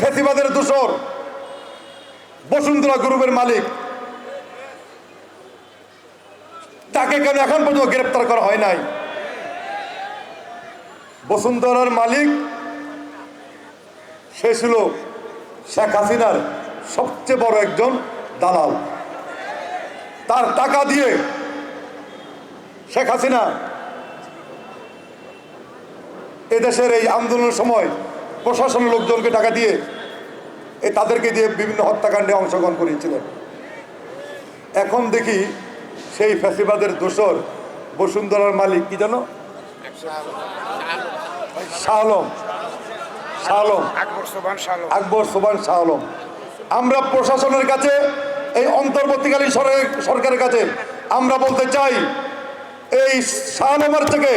ফ্যাসিবাদের দোসর বসুন্ধরা গ্রুপের মালিক, তাকে কেন এখন পর্যন্ত গ্রেপ্তার করা হয় নাই? বসুন্ধরার মালিক সে ছিল শেখ হাসিনার সবচেয়ে বড় একজন দালাল। তার টাকা দিয়ে শেখ হাসিনা এদেশের এই আন্দোলনের সময় প্রশাসনের লোকজনকে টাকা দিয়ে তাদেরকে দিয়ে বিভিন্ন হত্যাকাণ্ডে অংশগ্রহণ করিয়েছিলেন। এখন দেখি সেই ফ্যাসিবাদের দোসর বসুন্ধরার মালিক কি জানো, শাহ আলম, আকবর সোবহান শাহ আলম। আমরা প্রশাসনের কাছে, এই অন্তর্বর্তীকালীন সরকারের কাছে আমরা বলতে চাই, এই শাহ আলমের থেকে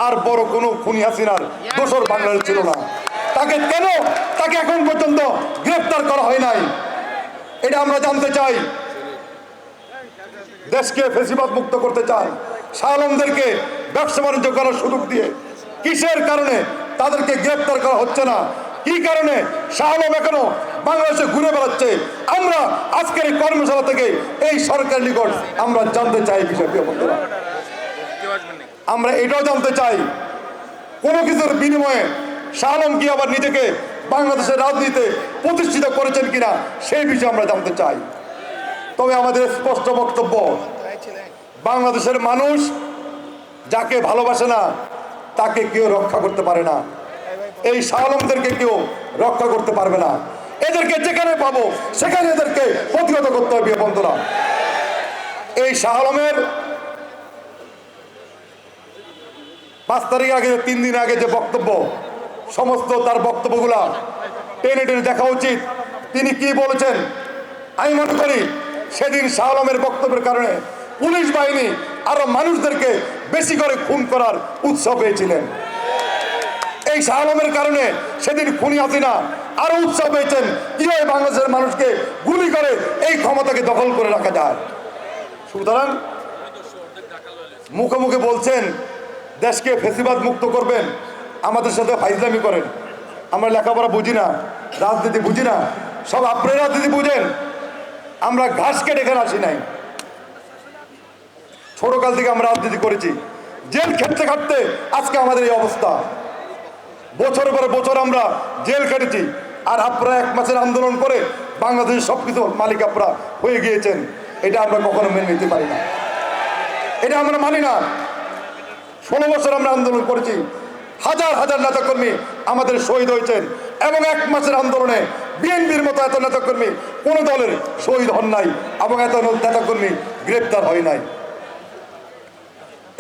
আর বড় কোনো খুনি হাসিনার দোসর বাংলাদেশ ছিল না। তাকে এখন পর্যন্ত গ্রেফতার করা হয় নাই, এটা আমরা জানতে চাই। দেশকে ফ্যাসিবাদ মুক্ত করতে চান, শাহ আলমদেরকে ব্যবসা বাণিজ্য করার সুযোগ দিয়ে কিসের কারণে তাদেরকে গ্রেফতার করা হচ্ছে না? কি কারণে শাহ আলম এখনো বাংলাদেশে ঘুরে বেড়াচ্ছে? আমরা আজকের এই কর্মশালা থেকে এই সরকারের নিকট আমরা জানতে চাই বিষয়টি। বন্ধুরা, আমরা এটাও জানতে চাই কোনো কিছুর বিনিময়ে শাহ আলম কি আবার নিজেকে বাংলাদেশের রাজনীতিতে প্রতিষ্ঠিত করেছেন কিনা সেই বিষয়ে আমরা জানতে চাই। তবে আমাদের স্পষ্ট বক্তব্য, বাংলাদেশের মানুষ যাকে ভালোবাসে না তাকে কেউ রক্ষা করতে পারে না। এই শাহ আলমদেরকে কেউ রক্ষা করতে পারবে না। এদেরকে যেখানে পাবো সেখানে এদেরকে প্রতিহত করতে হবে। বন্ধুরা, এই শাহ আলমের 5 তারিখ আগে, 3 দিন আগে যে বক্তব্য, সমস্ত তার বক্তব্যগুলা টেনে টেনে দেখা উচিত। তিনি কি বলেছেন? আমি মনে করি সেদিন শাহ আলমের বক্তব্যের কারণে পুলিশ বাহিনী আরো মানুষদেরকে বেশি করে খুন করার উৎসাহ পেয়েছিলেন। এই শাহ আলমের কারণে সেদিন খুনি হাসিনা আরো উৎসাহ পেয়েছেন কিভাবে বাংলাদেশের মানুষকে গুলি করে এই ক্ষমতাকে দখল করে রাখা যায়। সুতরাং মুখে মুখে বলছেন দেশকে ফ্যাসিবাদ মুক্ত করবেন, আমাদের সাথে ফাইজলামি করেন। আমরা লেখাপড়া বুঝি না, রাজনীতি বুঝি না, সব আপনি রাজনীতি বুঝেন। আমরা ঘাস কেটে এখানে আসি নাই, ছোটকাল থেকে আমরা রাজনীতি করেছি, জেল খেটতে খাটতে আজকে আমাদের এই অবস্থা। বছরের পরে বছর আমরা জেল কেটেছি, আর আপনারা 1 মাসের আন্দোলন করে বাংলাদেশের সবকিছু মালিক আপনারা হয়ে গিয়েছেন। এটা আমরা কখনো মেনে নিতে পারি না, এটা আমরা মানি না। 16 বছর আমরা আন্দোলন করেছি, হাজার হাজার নেতাকর্মী আমাদের শহীদ হয়েছেন, এবং 1 মাসের আন্দোলনে বিএনপির মতো এত নেতাকর্মী কোনো দলের শহীদ হন নাই, এবং এত নেতাকর্মী গ্রেপ্তার হয় নাই।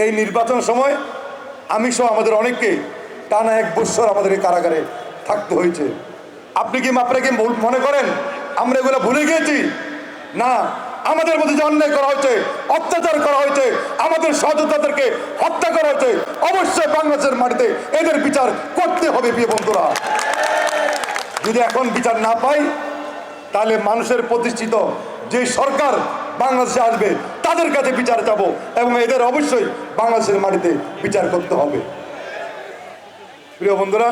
এই নির্বাচন সময় আমি সহ আমাদের অনেককে টানা 1 বছর আমাদের এই কারাগারে থাকতে হয়েছে। আপনি কি মনে করেন আমরা এগুলো ভুলে গিয়েছি? না, আমাদের মধ্যে যে অন্যায় করা হয়েছে, অত্যাচার করা হয়েছে, আমাদের সহযোদ্ধাদেরকে হত্যা করা হয়েছে, অবশ্যই বাংলাদেশের মাটিতে এদের বিচার করতে হবে। প্রিয় বন্ধুরা, যদি এখন বিচার না পাই তাহলে মানুষের প্রতিষ্ঠিত যে সরকার বাংলাদেশে আসবে তাদের কাছে বিচার চাবো, এবং এদের অবশ্যই বাংলাদেশের মাটিতে বিচার করতে হবে। প্রিয় বন্ধুরা,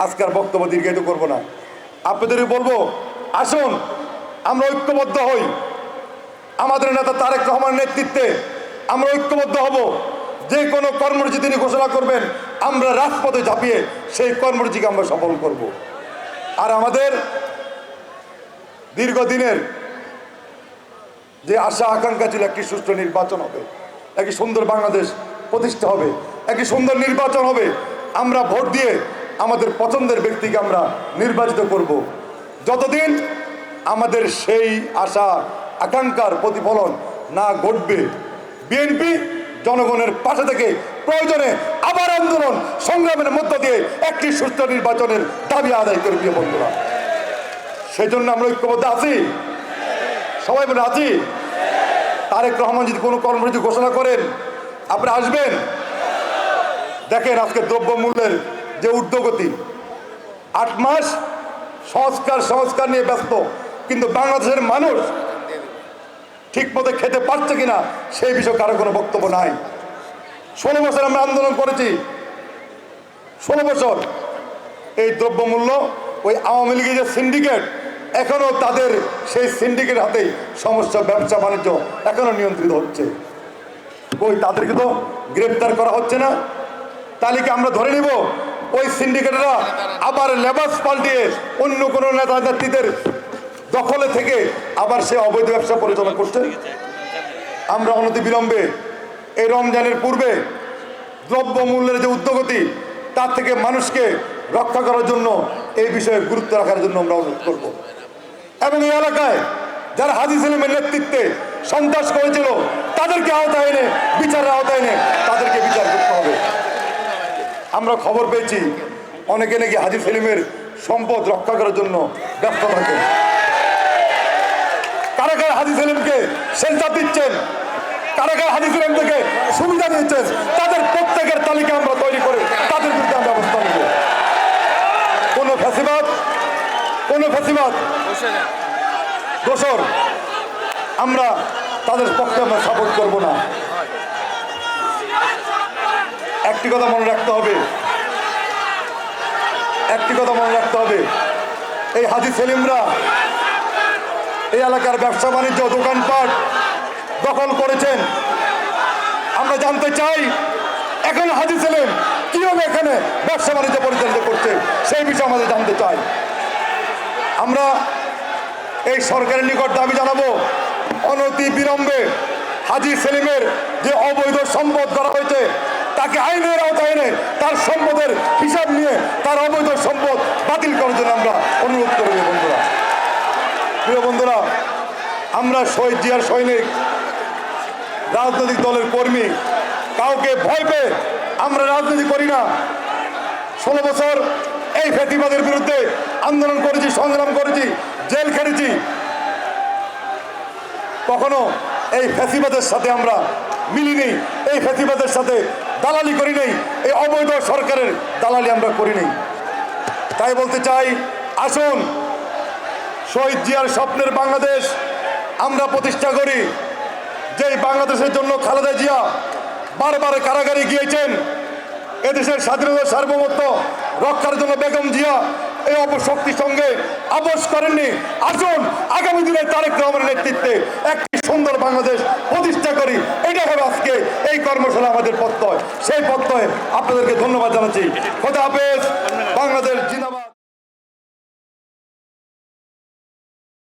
আজকের বক্তব্য দীর্ঘায়িত করব না, আপনাদেরই বলবো আসুন আমরা ঐক্যবদ্ধ হই। আমাদের নেতা তারেক রহমানের নেতৃত্বে আমরা ঐক্যবদ্ধ হব। যে কোনো কর্মসূচি তিনি ঘোষণা করবেন আমরা রাজপথে ঝাঁপিয়ে সেই কর্মসূচিকে আমরা সফল করব। আর আমাদের দীর্ঘদিনের যে আশা আকাঙ্ক্ষা ছিল একটি সুষ্ঠু নির্বাচন হবে, একটি সুন্দর বাংলাদেশ প্রতিষ্ঠা হবে, একটি সুন্দর নির্বাচন হবে, আমরা ভোট দিয়ে আমাদের পছন্দের ব্যক্তিকে আমরা নির্বাচিত করব। যতদিন আমাদের সেই আশা আকাঙ্ক্ষার প্রতিফলন না ঘটবে, বিএনপি জনগণের পাশে থেকে প্রয়োজনে আবার আন্দোলন সংগ্রামের মধ্য দিয়ে একটি সুষ্ঠু নির্বাচনের দাবি আদায় করবে। বন্ধুরা, সেই জন্য আমরা ঐক্যবদ্ধ আছি, সবাই বলে আছি। তারেক রহমান যদি কোনো কর্মসূচি ঘোষণা করেন আপনি আসবেন। দেখেন আজকে দ্রব্যমূল্যের যে ঊর্ধ্বগতি, 8 মাস সংস্কার নিয়ে ব্যস্ত, কিন্তু বাংলাদেশের মানুষ ঠিক মতো খেতে পারছে কিনা সেই বিষয়ে কারো কোনো বক্তব্য নাই। 16 বছর আমরা আন্দোলন করেছি, 16 বছর এই দ্রব্যমূল্য ওই আওয়ামী লীগের যে সিন্ডিকেট এখনো তাদের সেই সিন্ডিকেট হাতেই সমস্ত ব্যবসা বাণিজ্য এখনো নিয়ন্ত্রিত হচ্ছে। ওই তাদেরকে তো গ্রেপ্তার করা হচ্ছে না। তালিকা আমরা ধরে নিব ওই সিন্ডিকেটরা আবার লেবাস পাল্টিয়ে অন্য কোনো নেতা নেত্রীদের দখলে থেকে আবার সে অবৈধ ব্যবসা পরিচালনা করছে। আমরা অনতি বিলম্বে এই রমজানের পূর্বে দ্রব্য মূল্যের যে উদ্যোগতি তার থেকে মানুষকে রক্ষা করার জন্য এই বিষয়ে গুরুত্ব রাখার জন্য আমরা অনুরোধ করব। এবং এই এলাকায় যারা হাজী সেলিমের নেতৃত্বে সন্ত্রাস করেছিল তাদেরকে আওতায় এনে বিচারের আওতায় এনে তাদেরকে বিচার করতে হবে। আমরা খবর পেয়েছি অনেকে নাকি হাজী সেলিমের সম্পদ রক্ষা করার জন্য ব্যস্ত থাকেন। কারা কারা হাজী সেলিমকে সেন্সার দিচ্ছেন, কারা কারা হাজী সেলিম থেকে সুবিধা নিয়েছেন, তাদের প্রত্যেকের তালিকা আমরা তৈরি করে তাদের বিরুদ্ধে আমরা ব্যবস্থা নেব। কোনো ফ্যাসিবাদ দোসর আমরা তাদের পক্ষে আমরা সাপোর্ট করব না। একটি কথা মনে রাখতে হবে, এই হাজী সেলিমরা এই এলাকার ব্যবসা বাণিজ্য দোকানপাট দখল করেছেন। আমরা জানতে চাই এখন হাজী সেলিম কিভাবে এখানে ব্যবসা বাণিজ্য পরিচালিত করছে সেই বিষয়ে আমাদের জানতে চাই। আমরা এই সরকারের নিকট দাবি জানাবো অনতি বিলম্বে হাজী সেলিমের যে অবৈধ সম্পদ করা হয়েছে তাকে আইনের আওতায় এনে তার সম্পদের হিসাব নিয়ে তার অবৈধ সম্পদ বাতিল করার জন্য আমরা অনুরোধ করব। প্রিয় বন্ধুরা, আমরা শহীদ জিয়ার সৈনিক, রাজনৈতিক দলের কর্মী, কাউকে ভয় পেয়ে আমরা রাজনীতি করি না। 16 বছর এই ফ্যাসিবাদের বিরুদ্ধে আন্দোলন করেছি, সংগ্রাম করেছি, জেল খেটেছি। কখনো এই ফ্যাসিবাদের সাথে আমরা মিলিনি, এই ফ্যাসিবাদের সাথে দালালি করি নেই, এই অবৈধ সরকারের দালালি আমরা করি নেই। তাই বলতে চাই, আসুন শহীদ জিয়ার স্বপ্নের বাংলাদেশ আমরা প্রতিষ্ঠা করি। যেই বাংলাদেশের জন্য খালেদা জিয়া বারবার কারাগারে গিয়েছেন, এদেশের স্বাধীনতা সার্বভৌমত্ব রক্ষার জন্য বেগম জিয়া এই অপশক্তির সঙ্গে আপোষ করেননি। আসুন আগামী দিনে তারেক রহমানের নেতৃত্বে একটি সুন্দর বাংলাদেশ প্রতিষ্ঠা করি। এটা হবে আজকে এই কর্মশালা আমাদের প্রত্যয়। সেই প্রত্যয়ে আপনাদেরকে ধন্যবাদ জানাচ্ছি। খোদা হাফেজ। বাংলাদেশ জিন্দাবাদ।